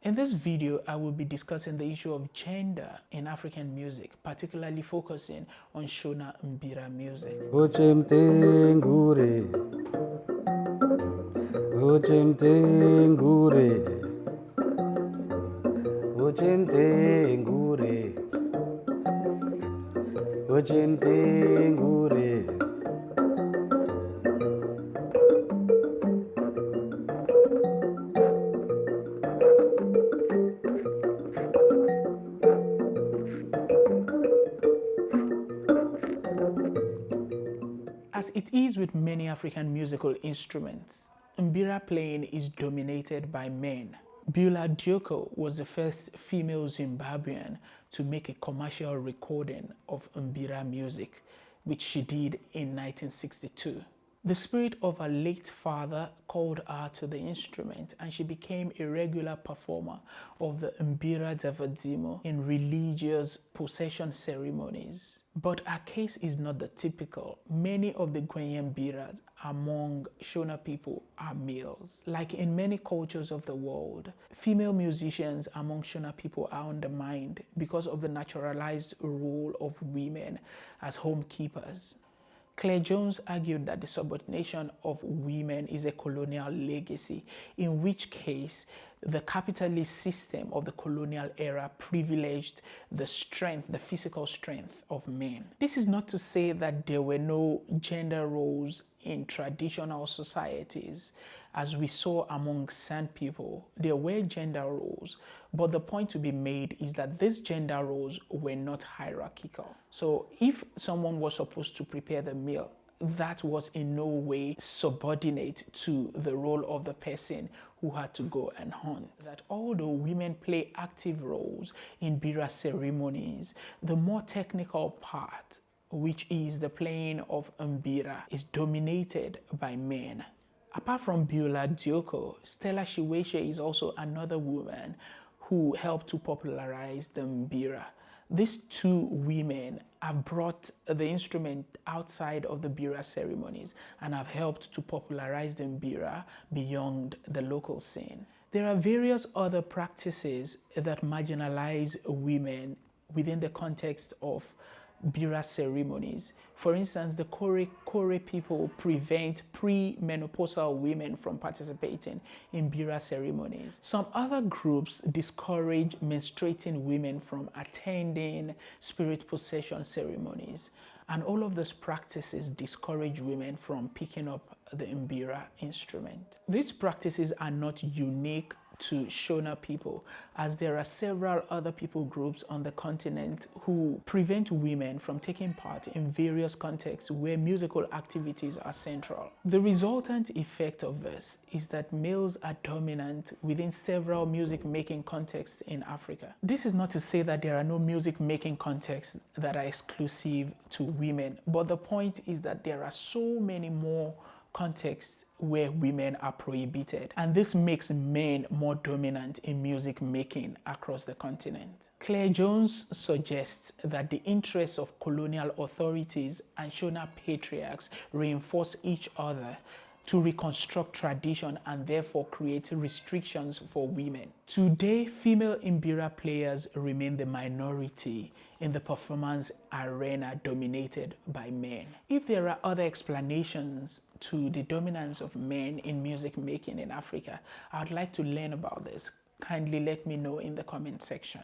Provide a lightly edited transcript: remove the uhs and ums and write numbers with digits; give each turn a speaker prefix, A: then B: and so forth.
A: In this video, I will be discussing the issue of gender in African music, particularly focusing on Shona Mbira music. As it is with many African musical instruments, Mbira playing is dominated by men. Beulah Dioko was the first female Zimbabwean to make a commercial recording of Mbira music, which she did in 1962. The spirit of her late father called her to the instrument, and she became a regular performer of the Mbira Davadzimo in religious possession ceremonies. But her case is not the typical. Many of the Gwenye Mbiras among Shona people are males. Like in many cultures of the world, female musicians among Shona people are undermined because of the naturalized role of women as homekeepers. Claire Jones argued that the subordination of women is a colonial legacy, in which case the capitalist system of the colonial era privileged the strength, the physical strength of men. This is not to say that there were no gender roles in traditional societies. As we saw among Sand people, there were gender roles, but the point to be made is that these gender roles were not hierarchical. So if someone was supposed to prepare the meal, that was in no way subordinate to the role of the person who had to go and hunt. That although women play active roles in Mbira ceremonies, the more technical part, which is the playing of Mbira, is dominated by men. Apart from Beulah Dioko, Stella Shiweshe is also another woman who helped to popularize the Mbira. These two women have brought the instrument outside of the Mbira ceremonies and have helped to popularize the Mbira beyond the local scene. There are various other practices that marginalize women within the context of Mbira ceremonies. For instance, the Kore people prevent pre-menopausal women from participating in Mbira ceremonies. Some other groups discourage menstruating women from attending spirit possession ceremonies. And all of those practices discourage women from picking up the Mbira instrument. These practices are not unique to Shona people, as there are several other people groups on the continent who prevent women from taking part in various contexts where musical activities are central. The resultant effect of this is that males are dominant within several music-making contexts in Africa. This is not to say that there are no music-making contexts that are exclusive to women, but the point is that there are so many more contexts where women are prohibited, and this makes men more dominant in music making across the continent. Claire Jones suggests that the interests of colonial authorities and Shona patriarchs reinforce each other to reconstruct tradition and therefore create restrictions for women. Today, female Mbira players remain the minority in the performance arena dominated by men. If there are other explanations to the dominance of men in music making in Africa, I'd like to learn about this. Kindly let me know in the comment section.